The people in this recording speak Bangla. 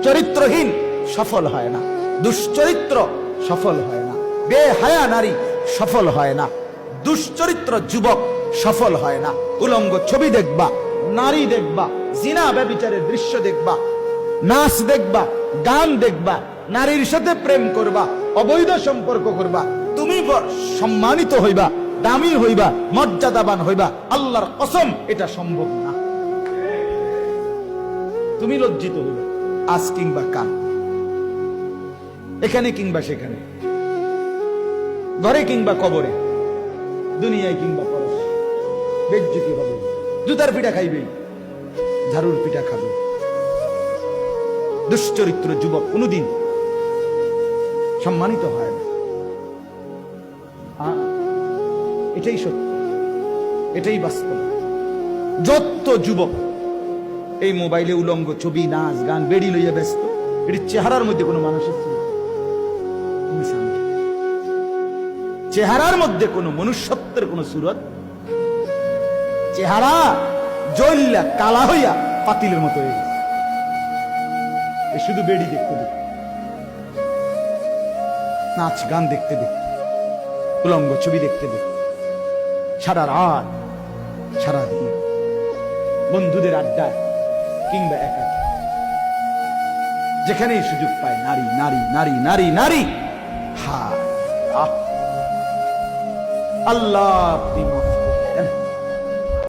চরিত্রহীন সফল হয় না, দুশ্চরিত্র সফল হয় না, বেহায়া নারী সফল হয় না, দুশ্চরিত্র যুবক সফল হয় না। উলঙ্গ ছবি দেখবা, নারী দেখবা, জিনা ব্যভিচারের দৃশ্য দেখবা, নাচ দেখবা, গান দেখবা, নারীর সাথে প্রেম করবা, অবৈধ সম্পর্ক করবা, তুমি সম্মানিত হইবা, দামি হইবা, মর্যাদাবান হইবা, আল্লাহর কসম এটা সম্ভব না। তুমি লজ্জিত হইবে আজ কিংবা কাল, এখানে কিংবা সেখানে, ঘরে কিংবা কবরে, দুনিয়ায় কিংবা পরশে। বেজ্জতি হবে, জুতার পিঠা খাইবে, ঝাড়ুর পিঠা খাবে। দুশ্চরিত্র যুবক কোনদিন সম্মানিত হয় না। এটাই সত্য, এটাই বাস্তব। যত যুবক এই মোবাইলে উলঙ্গ ছবি, নাচ গান, বেড়ি লইয়া ব্যস্ত, এটি চেহারার মধ্যে কোনো মানুষের চেহারার মধ্যে কোনো মনুষ্যত্বের কোন সুরত, চেহারা জ্বললা কালা হইয়া পাতিলের মতো হয়ে গেছে। শুধু বেড়ি দেখতে দেখতে, নাচ গান দেখতে দেখতে, উলঙ্গ ছবি দেখতে দেখতে, সারা রাত সারা দিন বন্ধুদের আড্ডায় কিংবা একা, যেখানেই সুযোগ পায় নারী নারী নারী নারী নারী। হায় আল্লাহ,